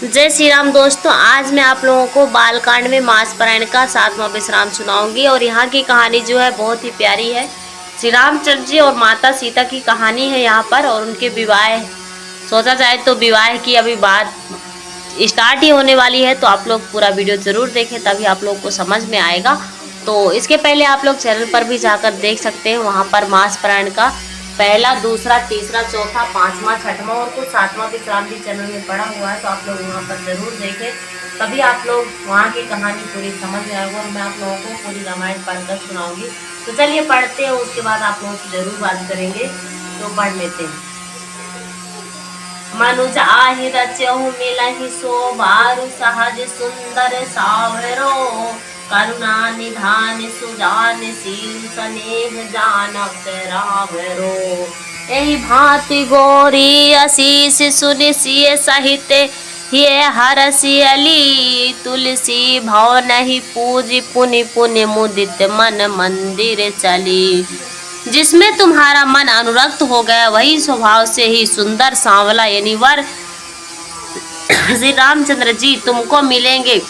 जय श्री राम दोस्तों, आज मैं आप लोगों को बालकांड में मास पारायण का 7वां विश्राम सुनाऊंगी। और यहाँ की कहानी जो है बहुत ही प्यारी है। श्री रामचंद्र जी और माता सीता की कहानी है यहाँ पर, और उनके विवाह, सोचा जाए तो विवाह की अभी बात स्टार्ट ही होने वाली है। तो आप लोग पूरा वीडियो जरूर देखें, तभी आप लोग को समझ में आएगा। तो इसके पहले आप लोग चैनल पर भी जाकर देख सकते हैं, वहाँ पर मास पारायण का पहला, दूसरा, तीसरा, चौथा, पांचवा, छठवां और कुछ 7वां विश्राम भी चैनल में पड़ा हुआ है। तो आप लोग वहाँ पर जरूर देखें, तभी आप लोग वहाँ की कहानी पूरी समझ में आएगा। और मैं आप लोगों को पूरी रामायण पढ़कर सुनाऊंगी। तो चलिए पढ़ते हैं, उसके बाद आप लोगों से जरूर बात करेंगे। तो पढ़ लेते हैं। मनुज आहि रचहु मिलहि सोबारु सहज सुंदर सावरो, करुणा निधान सुजान शील स्नेह जानक रावरो। एहि भांति गौरी आशीष सुनि सिय सहित ये हरसि अली, तुलसी भवन ही पूज पुनि पुनि मुदित मन मंदिर चली। जिसमें तुम्हारा मन अनुरक्त हो गया वही स्वभाव से ही सुंदर सांवला यानी वर श्री रामचंद्र जी तुमको मिलेंगे।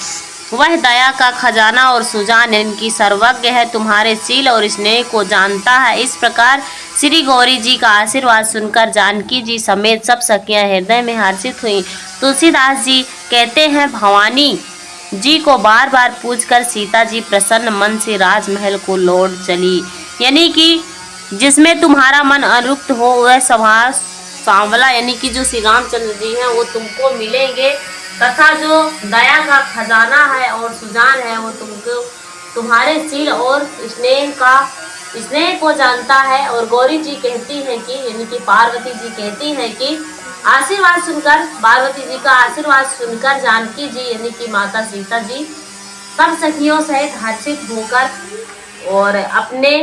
वह दया का खजाना और सुजान इनकी सर्वज्ञ है, तुम्हारे शील और स्नेह को जानता है। इस प्रकार श्री गौरी जी का आशीर्वाद सुनकर जानकी जी समेत सब सखियां हृदय में हर्षित हुई। तुलसीदास जी कहते हैं, भवानी जी को बार बार पूजकर सीता जी प्रसन्न मन से राजमहल को लौट चली। यानी कि जिसमें तुम्हारा मन अनुरक्त हो वह स्वभाव सांवला यानी कि जो श्री रामचंद्र जी हैं वो तुमको मिलेंगे, तथा जो दया का खजाना है और सुजान है वो तुमको तुम्हारे शील और स्नेह को जानता है। और गौरी जी कहती हैं कि यानी कि पार्वती जी कहती हैं कि आशीर्वाद सुनकर, पार्वती जी का आशीर्वाद सुनकर जानकी जी यानी कि माता सीता जी सब सखियों सहित हर्षित होकर और अपने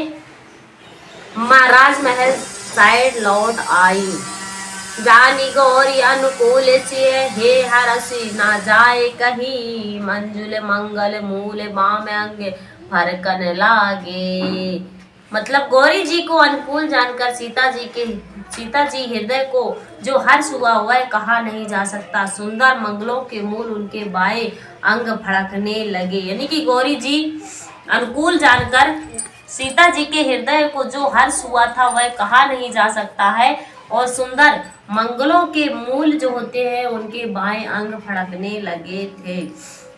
राजमहल साइड लौट आई। जानी गौरी अनुकूल से हे हरसि ना जाए कहीं, मंजुल मंगल मूल बाम अंग फरकन लागे। मतलब गौरी जी को अनुकूल जानकर सीता जी हृदय को जो हर्ष हुआ वह कहा नहीं जा सकता। सुंदर मंगलों के मूल उनके बाएं अंग फड़कने लगे। यानी कि गौरी जी अनुकूल जानकर सीता जी के हृदय को जो हर्ष हुआ था वह कहा नहीं जा सकता है। और सुंदर मंगलों के मूल जो होते हैं उनके बाएं अंग फड़कने लगे थे।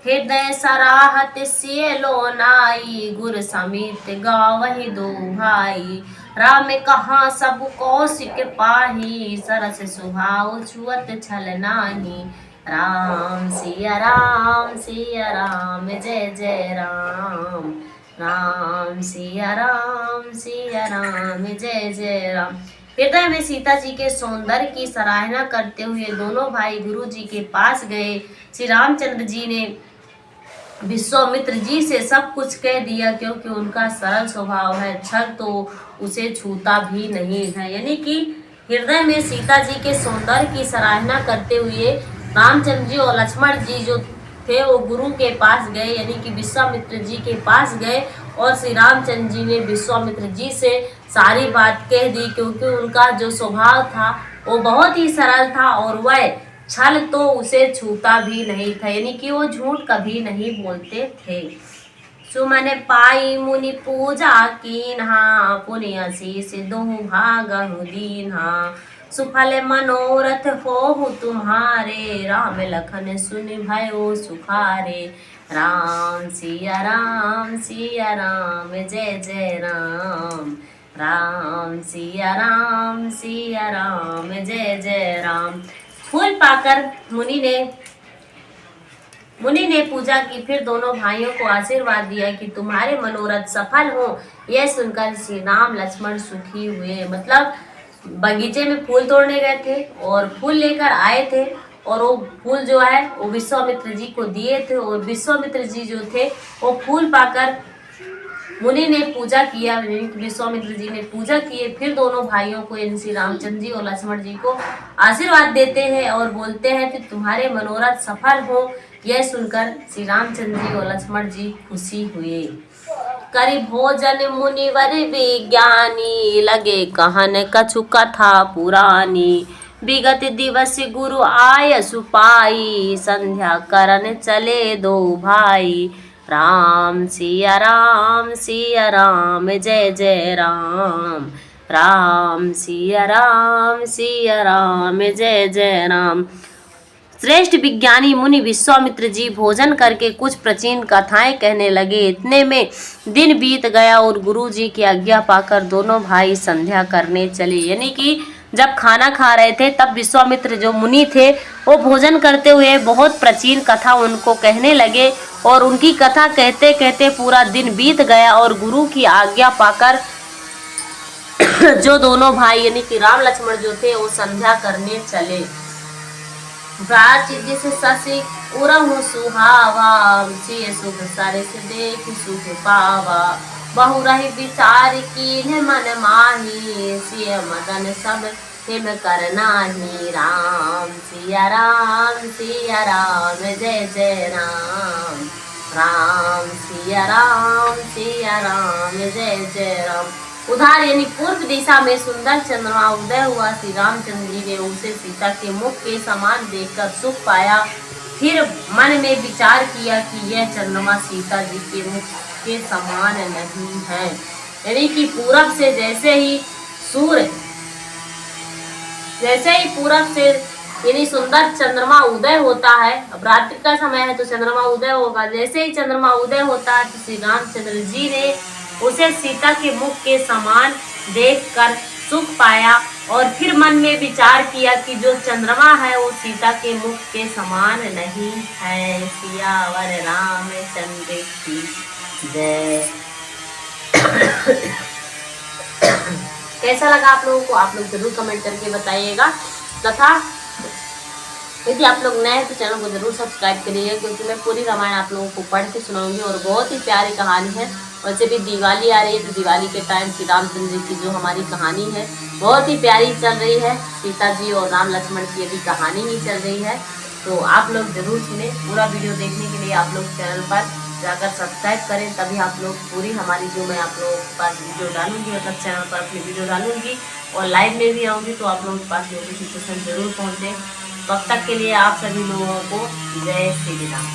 हृदय सराहत सिय लोनाई, गुर समीत गावहि दो भाई। राम कहाँ सब कौशिक पाही, सरस सुभाव छुअत छल नाही। राम सिया राम सिया राम जय जय राम, राम सिया राम जय जय राम। हृदय में सीता जी के सौंदर्य की सराहना करते हुए दोनों भाई गुरु जी के पास गए। श्री रामचंद्र जी ने विश्वामित्र जी से सब कुछ कह दिया, क्योंकि उनका सरल स्वभाव है, छल तो उसे छूता भी नहीं है। यानी कि हृदय में सीता जी के सौंदर्य की सराहना करते हुए रामचंद्र जी और लक्ष्मण जी जो थे वो गुरु के पास गए, यानी कि विश्वामित्र जी के पास गए। और श्री रामचंद्र जी ने विश्वामित्र जी से सारी बात कह दी, क्योंकि उनका जो स्वभाव था वो बहुत ही सरल था और वह छल तो उसे छूता भी नहीं था, यानी कि वो झूठ कभी नहीं बोलते थे। सुमन पाई मुनि पूजा कीन्हा, पुण्य आशीष दोहु भागहु दीन्हा। सुफल मनोरथ होहु तुम्हारे, राम लखन सुनि भयो सुखारे। राम सिया राम जय जय राम, राम सिया राम जय जय राम। फूल पाकर मुनि ने पूजा की, फिर दोनों भाइयों को आशीर्वाद दिया कि तुम्हारे मनोरथ सफल हो। यह सुनकर श्री राम लक्ष्मण सुखी हुए। मतलब बगीचे में फूल तोड़ने गए थे और फूल लेकर आए थे, और वो फूल जो है वो विश्वामित्र जी को दिए थे। और विश्वामित्र जी जो थे वो फूल पाकर मुनि ने पूजा किया, विश्वामित्र जी ने पूजा किए। फिर दोनों भाइयों को श्री रामचंद्र जी और लक्ष्मण जी को आशीर्वाद देते हैं और बोलते हैं कि तुम्हारे मनोरथ सफल हो। यह सुनकर श्री रामचंद्र जी और लक्ष्मण जी खुशी हुए। करि भोजन मुनिवर विज्ञानी, लगे कहन कछु कथा पुरानी। विगत दिवस गुरु आय सुपाई, संध्या करन चले दो भाई। राम सिया राम जय जय राम। राम सिया राम जय जय राम। श्रेष्ठ विज्ञानी मुनि विश्वामित्र जी भोजन करके कुछ प्राचीन कथाएं कहने लगे। इतने में दिन बीत गया और गुरु जी की आज्ञा पाकर दोनों भाई संध्या करने चले। यानी कि जब खाना खा रहे थे तब विश्वामित्र जो मुनि थे वो भोजन करते हुए बहुत प्राचीन कथा उनको कहने लगे और उनकी कथा कहते कहते पूरा दिन बीत गया और गुरु की आज्ञा पाकर जो दोनों भाई यानी कि राम लक्ष्मण जो थे वो संध्या करने चले। जिस शशि उरहु सुहावा, सिय सुख सरिस देख सुख पावा। बहु रही विचार कीन्ह मन माही, सिय मदन सब हिम कर नाही। राम सिया राम जय जय राम। राम सिया राम जय जय राम। उधार यानी पूर्व दिशा में सुंदर चंद्रमा उदय हुआ। श्री रामचंद्र जी ने उसे सीता के मुख के समान देखकर सुख पाया। फिर मन में विचार किया कि यह चंद्रमा सीता जी के मुख के समान नहीं है। यानी कि पूरब से जैसे ही पूरब से यानी सुंदर चंद्रमा उदय होता है, अब रात्रि का समय है तो चंद्रमा उदय होगा। जैसे ही चंद्रमा उदय होता है तो श्री रामचंद्र जी ने उसे सीता के मुख के समान देखकर सुख पाया और फिर मन में विचार किया कि जो चंद्रमा है वो सीता के मुख के समान नहीं है। सियावर रामचंद्र की जय। कैसा लगा आप लोगों को, आप लोग जरूर कमेंट करके बताइएगा। तथा यदि आप लोग नए हैं तो चैनल को जरूर सब्सक्राइब करिएगा, क्योंकि मैं पूरी रामायण आप लोगों को पढ़ के सुनाऊंगी और बहुत ही प्यारी कहानी है। वैसे भी दिवाली आ रही है तो दिवाली के टाइम श्री रामचंद्र जी की जो हमारी कहानी है बहुत ही प्यारी चल रही है। सीता जी और राम लक्ष्मण की अभी कहानी ही चल रही है, तो आप लोग जरूर सुने। पूरा वीडियो देखने के लिए आप लोग चैनल पर जाकर सब्सक्राइब करें, तभी आप लोग पूरी हमारी जो मैं आप लोगों के पास वीडियो डालूंगी, मतलब चैनल पर अपनी वीडियो डालूंगी और लाइव में भी आऊँगी तो आप लोगों के पास नोटिफिकेशन जरूर पहुँचे। तब तक के लिए आप सभी लोगों को जय श्री राम।